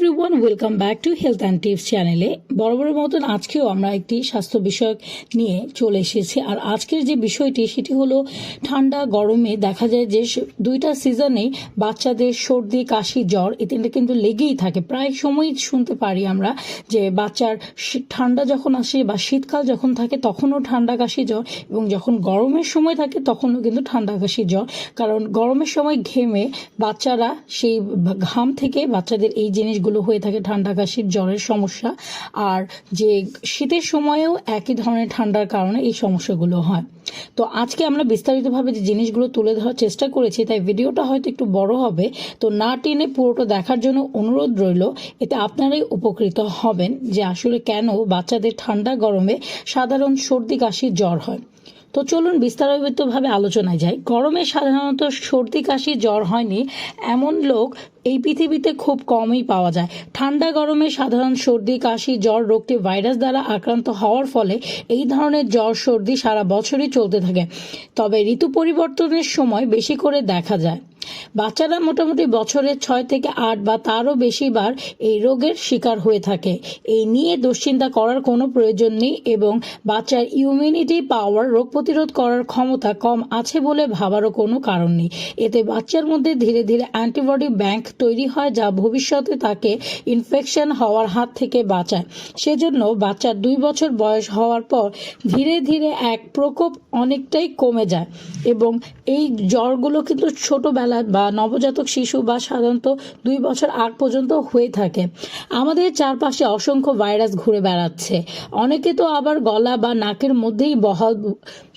Everyone, welcome back to health and tips চ্যানেলে। বরাবরের মতন আজকেও আমরা একটি স্বাস্থ্য বিষয়ক নিয়ে চলে এসেছি। আর আজকের যে বিষয়টি সেটি হলো ঠান্ডা গরমে দেখা যায় যে দুইটা সিজনেই বাচ্চাদের সর্দি কাশি জ্বর এই তিনটা কিন্তু লেগেই থাকে। প্রায় সময় শুনতে পারি আমরা যে বাচ্চার ঠান্ডা যখন আসে বা শীতকাল যখন থাকে তখনও ঠান্ডা কাশি জ্বর, এবং যখন গরমের সময় থাকে তখনও কিন্তু ঠান্ডা কাশি জ্বর। কারণ গরমের সময় ঘেমে বাচ্চারা সেই ঘাম থেকে বাচ্চাদের এই জিনিসগুলো হয়ে থাকে, ঠান্ডা কাশির জ্বরের সমস্যা। আর যে শীতের সময়েও একই ধরনের ঠান্ডার কারণে এই সমস্যাগুলো হয়। তো আজকে আমরা বিস্তারিতভাবে যে জিনিসগুলো তুলে ধরার চেষ্টা করেছি, তাই ভিডিওটা হয়তো একটু বড় হবে, তো না টেনে পুরোটা দেখার জন্য অনুরোধ রইল। এতে আপনারাই উপকৃত হবেন যে আসলে কেন বাচ্চাদের ঠান্ডা গরমে সাধারণ সর্দি কাশি জ্বর হয়। তো চলুন বিস্তারিতভাবে আলোচনায় যাই। গরমে সাধারণত সর্দি কাশি জ্বর হয়নি এমন লোক এই পৃথিবীতে খুব কমই পাওয়া যায়। ঠান্ডা গরমে সাধারণ সর্দি কাশি জ্বর রোগটি ভাইরাস দ্বারা আক্রান্ত হওয়ার ফলে এই ধরনের জ্বর সর্দি সারা বছরই চলতে থাকে, তবে ঋতু পরিবর্তনের সময় বেশি করে দেখা যায়। বাচ্চারা মোটামুটি বছরে 6 থেকে 8 বা তারও বেশিবার এই রোগের শিকার হয়ে থাকে। এই নিয়ে দুশ্চিন্তা করার কোনো প্রয়োজন নেই, এবং বাচ্চার ইমিউনিটি পাওয়ার, রোগ প্রতিরোধ করার ক্ষমতা কম আছে বলে ভাবারও কোনো কারণ নেই। এতে বাচ্চার মধ্যে ধীরে ধীরে অ্যান্টিবডি ব্যাংক তৈরি হয়, যা ভবিষ্যতে তাকে ইনফেকশন হওয়ার হাত থেকে বাঁচায়। সেজন্য বাচ্চার 2 বছর বয়স হওয়ার পর ধীরে ধীরে এক প্রকোপ অনেকটাই কমে যায়, এবং এই জ্বরগুলো কিন্তু ছোটবেলা বা নবজাতক শিশু বা সাধারণত 2 বছর আগ পর্যন্ত হয়ে থাকে। আমাদের চারপাশে অসংখ্য ভাইরাস ঘুরে বেড়াচ্ছে, অনেকে তো আবার গলা বা নাকের মধ্যেই বহাল,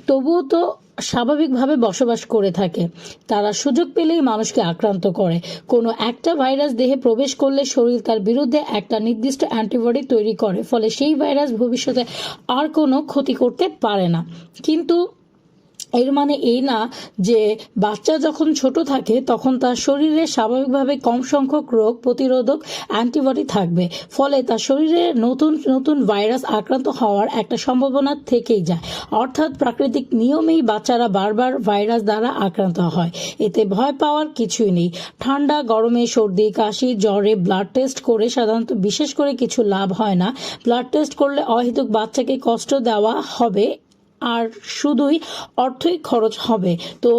তবুও তো স্বাভাবিকভাবে বসবাস করে থাকে। তারা সুযোগ পেলেই মানুষকে আক্রান্ত করে। কোনো একটা ভাইরাস দেহে প্রবেশ করলে শরীর তার বিরুদ্ধে একটা নির্দিষ্ট অ্যান্টিবডি তৈরি করে, ফলে সেই ভাইরাস ভবিষ্যতে আর কোনো ক্ষতি করতে পারে না। কিন্তু এর মানে এই না যে বাচ্চা যখন ছোট থাকে তখন তার শরীরে স্বাভাবিকভাবে কম সংখ্যক রোগ প্রতিরোধক অ্যান্টিবডি থাকবে, ফলে তার শরীরে নতুন নতুন ভাইরাস আক্রান্ত হওয়ার একটা সম্ভাবনা থেকেই যায়। অর্থাৎ প্রাকৃতিক নিয়মেই বাচ্চারা বারবার ভাইরাস দ্বারা আক্রান্ত হয়। এতে ভয় পাওয়ার কিছুই নেই। ঠান্ডা গরমে সর্দি কাশি জ্বরে ব্লাড টেস্ট করে সাধারণত বিশেষ করে কিছু লাভ হয় না। ব্লাড টেস্ট করলে অহেতুক বাচ্চাকে কষ্ট দেওয়া হবে আর শুধুই অর্থই খরচ হবে, তো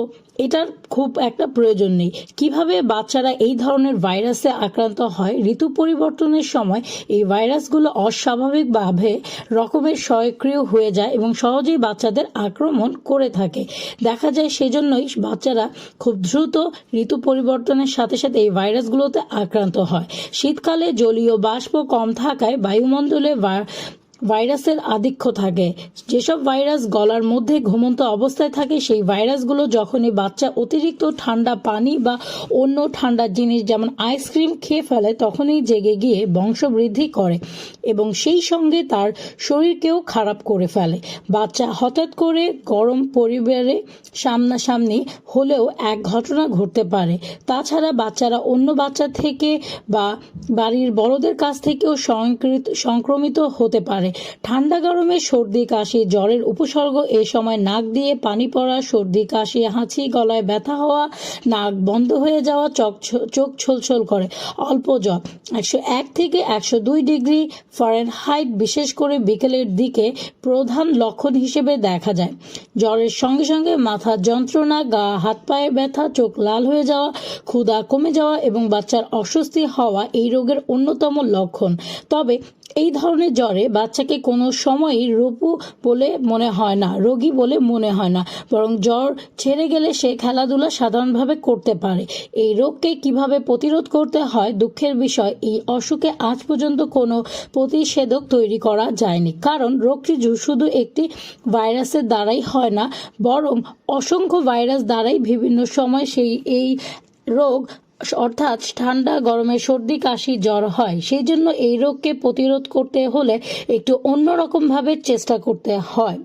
এটার খুব একটা প্রয়োজন নেই। কিভাবে বাচ্চারা এই ধরনের ভাইরাসে আক্রান্ত হয়? ঋতু পরিবর্তনের সময় এই ভাইরাসগুলো অস্বাভাবিকভাবে রকমের সক্রিয় হয়ে যায় এবং সহজেই বাচ্চাদের আক্রমণ করে থাকে। দেখা যায় সেজন্যই বাচ্চারা খুব দ্রুত ঋতু পরিবর্তনের সাথে সাথে এই ভাইরাসগুলোতে আক্রান্ত হয়। শীতকালে জলীয় বাষ্প কম থাকায় বায়ুমণ্ডলে ভাইরাসের আধিক্য থাকে। যেসব ভাইরাস গলার মধ্যে ঘুমন্ত অবস্থায় থাকে, সেই ভাইরাসগুলো যখনই বাচ্চা অতিরিক্ত ঠান্ডা পানি বা অন্য ঠান্ডা জিনিস যেমন আইসক্রিম খেয়ে ফেলে, তখনই জেগে গিয়ে বংশবৃদ্ধি করে এবং সেই সঙ্গে তার শরীরকেও খারাপ করে ফেলে। বাচ্চা হঠাৎ করে গরম পরিবারে সামনাসামনি হলেও এক ঘটনা ঘটতে পারে। তাছাড়া বাচ্চারা অন্য বাচ্চা থেকে বা বাড়ির বড়দের কাছ থেকেও সংক্রমিত হতে পারে। ঠান্ডা গরমে সর্দি কাশি জ্বরের উপসর্গ এ সময় নাক দিয়ে পানি পড়া, সর্দি কাশি হাঁচি, গলায় ব্যথা হওয়া, নাক বন্ধ হয়ে যাওয়া, চোখ ছলছল করে, অল্প জ্বর 101 থেকে 102 ডিগ্রি ফারেনহাইট বিশেষ করে বিকেলের দিকে প্রধান লক্ষণ হিসেবে দেখা যায়। জ্বরের সঙ্গে সঙ্গে মাথার যন্ত্রণা, গা হাত পায়ে ব্যথা, চোখ লাল হয়ে যাওয়া, ক্ষুধা কমে যাওয়া এবং বাচ্চার অস্বস্তি হওয়া এই রোগের অন্যতম লক্ষণ। তবে এই ধরনের জ্বরে বাচ্চাকে কোনো সময়ই রোগী বলে মনে হয় না, বরং জ্বর ছেড়ে গেলে সে খেলাধুলা সাধারণভাবে করতে পারে। এই রোগকে কিভাবে প্রতিরোধ করতে হয়? দুঃখের বিষয়, এই অসুখে আজ পর্যন্ত কোনো প্রতিষেধক তৈরি করা যায়নি, কারণ রোগটি শুধু একটি ভাইরাসের দ্বারাই হয় না, বরং অসংখ্য ভাইরাস দ্বারাই বিভিন্ন সময় এই রোগ অর্থাৎ ঠান্ডা গরমে সর্দি কাশি জ্বর হয়। সেই জন্য এই রোগকে প্রতিরোধ করতে হলে একটু অন্যরকম ভাবে চেষ্টা করতে হয়।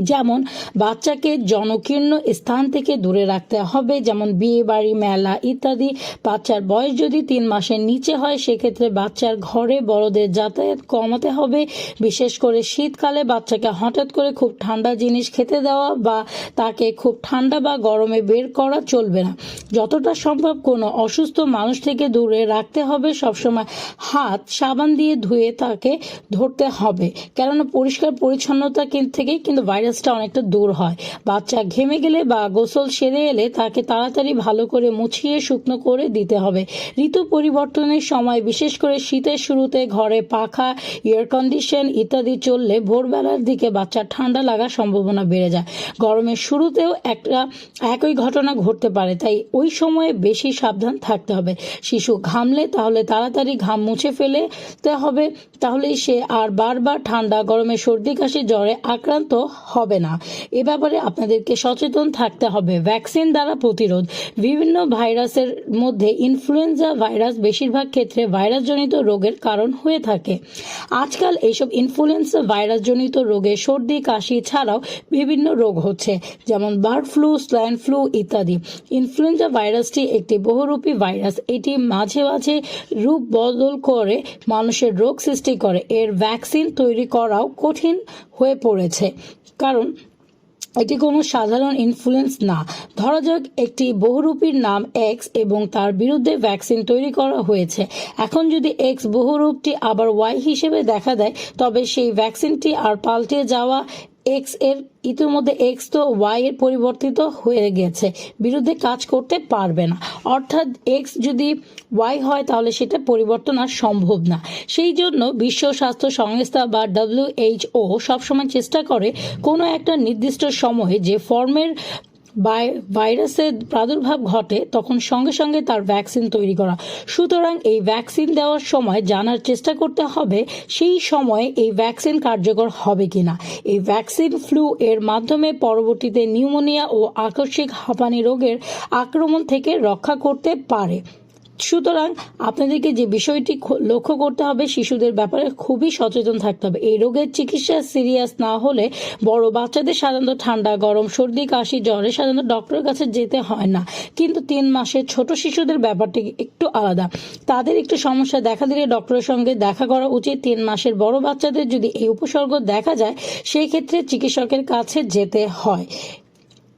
যেমন বাচ্চাকে জনকীর্ণ স্থান থেকে দূরে রাখতে হবে, যেমন বিয়ে বাড়ি, মেলা ইত্যাদি। বাচ্চার বয়স যদি 3 মাসের নিচে হয় সেক্ষেত্রে বাচ্চার ঘরে বড়দের যাতায়াত কমাতে হবে। বিশেষ করে শীতকালে বাচ্চাকে হঠাৎ করে খুব ঠান্ডা জিনিস খেতে দেওয়া বা তাকে খুব ঠান্ডা বা গরমে বের করা চলবে না। যতটা সম্ভব কোনো অসুস্থ মানুষ থেকে দূরে রাখতে হবে। সবসময় হাত সাবান দিয়ে ধুয়ে তাকে ধরতে হবে, কেননা পরিষ্কার পরিচ্ছন্নতা থেকে কিন্তু ভাইরাসটা অনেকটা দূর হয়। বাচ্চা ঘেমে গেলে বা গোসল সেরে এলে তাকে তাড়াতাড়ি ভালো করে মুছিয়ে শুকনো করে দিতে হবে। ঋতু পরিবর্তনের সময় বিশেষ করে শীতের শুরুতে ঘরে পাখা, এয়ার কন্ডিশন ইত্যাদি চললে ভোরবেলার দিকে বাচ্চার ঠান্ডা লাগার সম্ভাবনা বেড়ে যায়। গরমের শুরুতেও একই ঘটনা ঘটতে পারে, তাই ওই সময়ে বেশি সাবধান থাকতে হবে। শিশু ঘামলে তাহলে তাড়াতাড়ি ঘাম মুছে ফেলতে হবে, তাহলেই সে আর বারবার ঠান্ডা, গরমে, সর্দি, কাশি, জ্বরে আক্রান্ত হবে না। এ ব্যাপারে আপনাদেরকে সচেতন থাকতে হবে। ভ্যাকসিন দ্বারা প্রতিরোধ। বিভিন্ন ভাইরাসের মধ্যে ইনফ্লুয়েঞ্জা ভাইরাস বেশিরভাগ ক্ষেত্রে ভাইরাসজনিত রোগের কারণ হয়ে থাকে। আজকাল এইসব ইনফ্লুয়েঞ্জা ভাইরাসজনিত রোগে সর্দি, কাশি ছাড়াও বিভিন্ন রোগ হচ্ছে, যেমন বার্ড ফ্লু, সোয়াইন ফ্লু ইত্যাদি। ইনফ্লুয়েঞ্জা ভাইরাসটি একটি বহুরূপী ভাইরাস। এটি মাঝে মাঝে রূপ বদল করে মানুষের রোগ সৃষ্টি করে। এর ভ্যাকসিন তৈরি করাও কঠিন হয়ে পড়েছে, কারণ এটি কোনো সাধারণ ইনফ্লুয়েঞ্জা না। ধরা যাক একটি বহুরূপীর নাম এক্স এবং তার বিরুদ্ধে ভ্যাকসিন তৈরি করা হয়েছে। এখন যদি এক্স বহুরূপটি আবার ওয়াই হিসেবে দেখা দেয়, তবে সেই ভ্যাকসিনটি আর পাল্টে যাওয়া এক্স এর ইতিমধ্যে এক্স তো ওয়াই এর পরিবর্তিত হয়ে গেছে, বিরুদ্ধে কাজ করতে পারবে না। অর্থাৎ এক্স যদি ওয়াই হয় তাহলে সেটা পরিবর্তন আর সম্ভব না। সেই জন্য বিশ্ব স্বাস্থ্য সংস্থা বা WHO সবসময় চেষ্টা করে কোনো একটা নির্দিষ্ট সময়ে যে ফর্মের ভাইরাসের প্রাদুর্ভাব ঘটে তখন সঙ্গে সঙ্গে তার ভ্যাকসিন তৈরি করা। সুতরাং এই ভ্যাকসিন দেওয়ার সময় জানার চেষ্টা করতে হবে সেই সময়ে এই ভ্যাকসিন কার্যকর হবে কিনা। এই ভ্যাকসিন ফ্লু এর মাধ্যমে পরবর্তীতে নিউমোনিয়া ও আকস্মিক হাঁপানি রোগের আক্রমণ থেকে রক্ষা করতে পারে। সুতরাং আপনাদেরকে যে বিষয়টি লক্ষ্য করতে হবে, শিশুদের ব্যাপারে খুবই সচেতন থাকতে হবে। এই রোগের চিকিৎসা সিরিয়াস না হলে বড় বাচ্চাদের সাধারণত ঠান্ডা, গরম, সর্দি, কাশি, জ্বরে সাধারণত ডক্টরের কাছে যেতে হয় না, কিন্তু 3 মাসের ছোট শিশুদের ব্যাপারটি একটু আলাদা। তাদের একটু সমস্যা দেখা দিলে ডক্টরের সঙ্গে দেখা করা উচিত। 3 মাসের বড় বাচ্চাদের যদি এই উপসর্গ দেখা যায় সেই ক্ষেত্রে চিকিৎসকের কাছে যেতে হয়।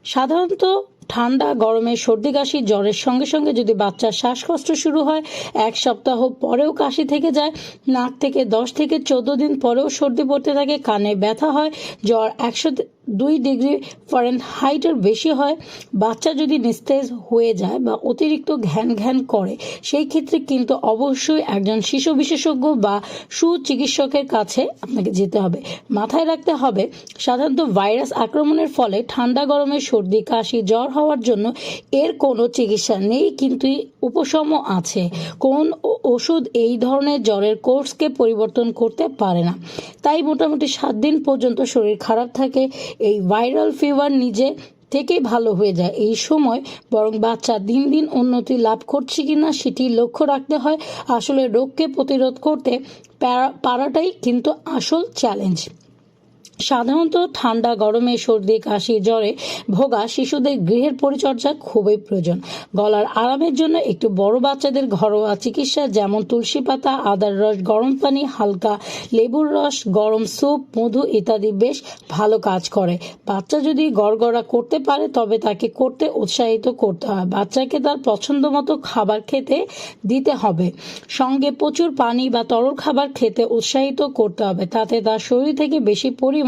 সাধারণত ঠান্ডা, গরমে, সর্দি, কাশি, জ্বরের সঙ্গে সঙ্গে যদি বাচ্চার শ্বাসকষ্ট শুরু হয়, 1 সপ্তাহ পরেও কাশি থেকে যায়, নাক থেকে 10 থেকে 14 দিন পরেও সর্দি পড়তে থাকে, কানে ব্যথা হয়, জ্বর 102 ডিগ্রি ফারেনহাইটের বেশি হয়, বাচ্চা যদি নিস্তেজ হয়ে যায় বা অতিরিক্ত ঘ্যান ঘ্যান করে, সেই ক্ষেত্রে কিন্তু অবশ্যই একজন শিশু বিশেষজ্ঞ বা সুচিকিৎসকের কাছে আপনাকে যেতে হবে। মাথায় রাখতে হবে, সাধারণত ভাইরাস আক্রমণের ফলে ঠান্ডা, গরমে, সর্দি, কাশি, জ্বর হওয়ার জন্য এর কোনো চিকিৎসা নেই, কিন্তু উপশম আছে। কোন ওষুধ এই ধরনের জ্বরের কোর্সকে পরিবর্তন করতে পারে না। তাই মোটামুটি 7 দিন পর্যন্ত শরীর খারাপ থাকে। এই ভাইরাল ফিভার নিজে থেকেই ভালো হয়ে যায়। এই সময় বরং বাচ্চা দিন দিন উন্নতি লাভ করছে কিনা সেটি লক্ষ্য রাখতে হয়। আসলে রোগকে প্রতিরোধ করতে পারাটাই কিন্তু আসল চ্যালেঞ্জ। সাধারণত ঠান্ডা, গরমে, সর্দি, কাশি, জ্বরে ভোগা শিশুদের গৃহের পরিচর্যা খুবই প্রয়োজন। গলার আরামের জন্য একটু বড় বাচ্চাদের ঘরোয়া চিকিৎসা, যেমন তুলসী পাতা, আদার রস, গরম পানি, হালকা লেবুর রস, গরম স্যুপ, মধু ইত্যাদি বেশ ভালো কাজ করে। বাচ্চা যদি গড়গড়া করতে পারে তবে তাকে করতে উৎসাহিত করতে হয়। বাচ্চাকে তার পছন্দ মতো খাবার খেতে দিতে হবে, সঙ্গে প্রচুর পানি বা তরল খাবার খেতে উৎসাহিত করতে হবে। তাতে তার শরীর থেকে বেশি পরিমাণে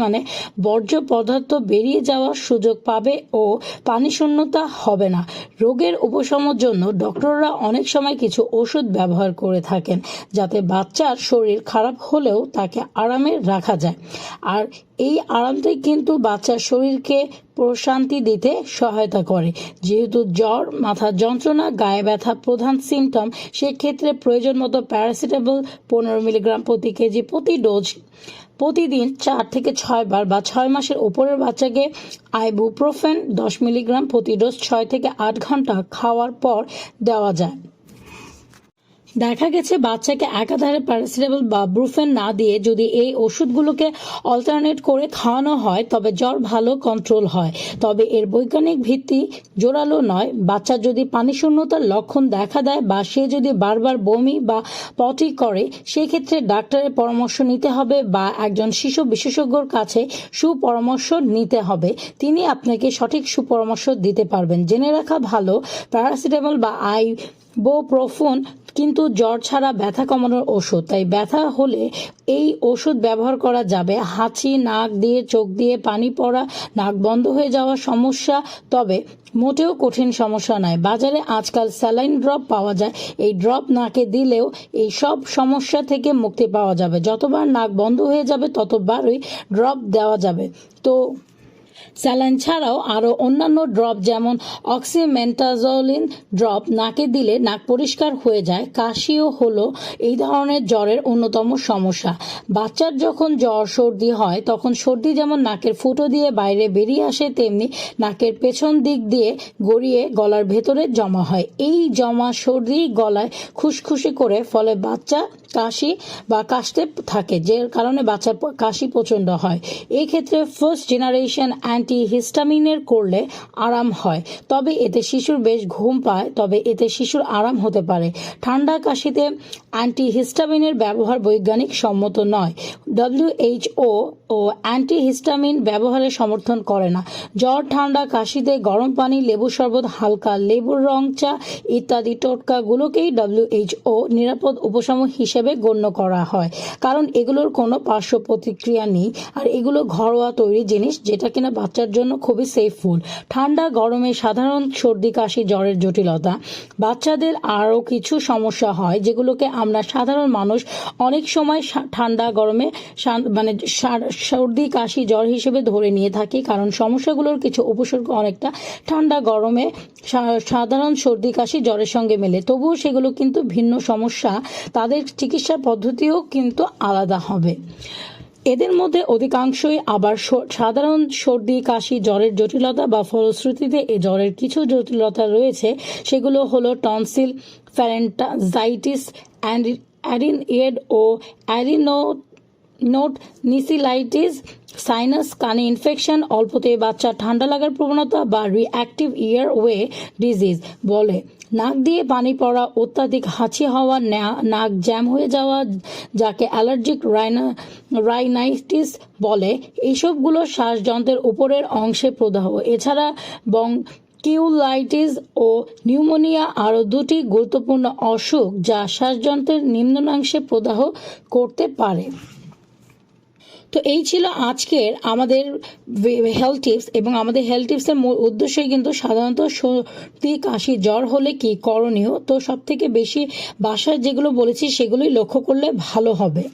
বর্জ্য পদার্থ বেরিয়ে যাওয়ার সুযোগ পাবে ও পানি শূন্যতা হবে না। রোগের উপশমের জন্য ডক্টররা অনেক সময় কিছু ওষুধ ব্যবহার করে থাকেন, যাতে বাচ্চার শরীর খারাপ হলেও তাকে আরামে রাখা যায়। আর এই আরামটাই কিন্তু বাচ্চার শরীরকে প্রশান্তি দিতে সহায়তা করে। যেহেতু জ্বর, মাথার যন্ত্রণা, গায়ে ব্যথা প্রধান সিমটম, সেক্ষেত্রে প্রয়োজন মতো প্যারাসিটামল 15 মিলিগ্রাম প্রতি কেজি প্রতি ডোজ প্রতিদিন 4 থেকে 6 বার বা 6 মাসের উপরের বাচ্চাকে আইবুপ্রোফেন 10 মিলিগ্রাম প্রতি ডোজ 6 থেকে 8 ঘন্টা খাওয়ার পর দেওয়া যায়। দেখা গেছে বাচ্চাকে একাধারে প্যারাসিটামল বা ব্রুফেন না দিয়ে যদি এই ওষুধগুলোকে অল্টারনেট করে খাওয়ানো হয় তবে জ্বর ভালো কন্ট্রোল হয়। তবে এর বৈজ্ঞানিক ভিত্তি জোরালো নয়। বাচ্চার যদি পানিশূন্যতার লক্ষণ দেখা দেয় বা সে যদি বারবার বমি বা পটি করে, সেক্ষেত্রে ডাক্তারের পরামর্শ নিতে হবে বা একজন শিশু বিশেষজ্ঞর কাছে সুপরামর্শ নিতে হবে। তিনি আপনাকে সঠিক সুপরামর্শ দিতে পারবেন। জেনে রাখা ভালো, প্যারাসিটামল বা আইবুপ্রোফেন কিন্তু জ্বর ছাড়া ব্যথা কমানোর ওষুধ। তাই ব্যথা হলে এই ওষুধ ব্যবহার করা যাবে। হাঁচি, নাক দিয়ে চোখ দিয়ে পানি পড়া, নাক বন্ধ হয়ে যাওয়ার সমস্যা তবে মোটেও কঠিন সমস্যা নয়। বাজারে আজকাল স্যালাইন ড্রপ পাওয়া যায়। এই ড্রপ নাকে দিলেও এই সব সমস্যা থেকে মুক্তি পাওয়া যাবে। যতবার নাক বন্ধ হয়ে যাবে ততবারই ড্রপ দেওয়া যাবে। তো স্যালাইন ছাড়াও আরও অন্যান্য ড্রপ যেমন অক্সিমেন্টাজোলিন ড্রপ নাকে দিলে নাক পরিষ্কার হয়ে যায়। কাশিও হলো এই ধরনের জ্বরের অন্যতম সমস্যা। বাচ্চার যখন জ্বর সর্দি হয় তখন সর্দি যেমন নাকের ফুটো দিয়ে বাইরে বেরিয়ে আসে, তেমনি নাকের পেছন দিক দিয়ে গড়িয়ে গলার ভেতরে জমা হয়। এই জমা সর্দি গলায় খুশখুশি করে, ফলে বাচ্চা কাশি বা কাশতে থাকে, যে কারণে বাচ্চার কাশি প্রচণ্ড হয়। এই ক্ষেত্রে ফার্স্ট জেনারেশন অ্যান্টিহিস্টামিনের করলে আরাম হয়, তবে এতে শিশুর বেশ ঘুম পায়, তবে এতে শিশুর আরাম হতে পারে। ঠান্ডা কাশিতে অ্যান্টিহিস্টামিনের ব্যবহার বৈজ্ঞানিক সম্মত নয়। WHO ও অ্যান্টিহিস্টামিন ব্যবহারের সমর্থন করে না। জ্বর, ঠান্ডা, কাশিতে গরম পানি, লেবু শরবত, হালকা লেবুর রং চা ইত্যাদি টোটকাগুলোকেই WHO নিরাপদ উপশম হিসেবে গণ্য করা হয়, কারণ এগুলোর কোনো পার্শ্ব প্রতিক্রিয়া নেই আর এগুলো ঘরোয়া তৈরি জিনিস, যেটা কিনা বাচ্চার জন্য খুবই সেফফুল। ঠান্ডা গরমে সাধারণ সর্দি, কাশি, জ্বরের জটিলতা। বাচ্চাদের আরও কিছু সমস্যা হয় যেগুলোকে আমরা সাধারণ মানুষ অনেক সময় ঠান্ডা গরমে মানে সর্দি, কাশি, জ্বর হিসেবে ধরে নিয়ে থাকি, কারণ সমস্যাগুলোর কিছু উপসর্গ অনেকটা ঠান্ডা গরমে সাধারণ সর্দি, কাশি, জ্বরের সঙ্গে মেলে। তবুও সেগুলো কিন্তু ভিন্ন সমস্যা, তাদের চিকিৎসা পদ্ধতিও কিন্তু আলাদা হবে। এদের মধ্যে অধিকাংশই আবার সাধারণ সর্দি, কাশি, জ্বরের জটিলতা বা ফলশ্রুতিতে এ জ্বরের কিছু জটিলতা রয়েছে। সেগুলো হলো টনসিল, ফ্যারেঞ্জাইটিস, অ্যাডিনয়েড ও অ্যাডিনোনিসিলাইটিস, সাইনাস, কানে ইনফেকশন, অল্পতেই বাচ্চা ঠান্ডা লাগার প্রবণতা বা রিঅ্যাক্টিভ এয়ারওয়ে ডিজিজ বলে, নাক দিয়ে পানি পড়া, অত্যাধিক হাঁচি হওয়া, নাক জ্যাম হয়ে যাওয়া, যাকে অ্যালার্জিক রাইনাইটিস বলে। এইসবগুলো শ্বাসযন্ত্রের উপরের অংশে প্রদাহ। এছাড়া কিউলাইটিস ও নিউমোনিয়া আরও দুটি গুরুত্বপূর্ণ অসুখ যা শ্বাসযন্ত্রের নিম্নাংশে প্রদাহ করতে পারে। তো এই ছিল আজকের আমাদের হেলথ টিপস, এবং আমাদের হেলথ টিপসের মূল উদ্দেশ্যই কিন্তু সাধারণত সর্দি, কাশি, জ্বর হলে কি করণীয়। তো সব থেকে বেশি বাসায় যেগুলো বলেছি সেগুলোই লক্ষ্য করলে ভালো হবে।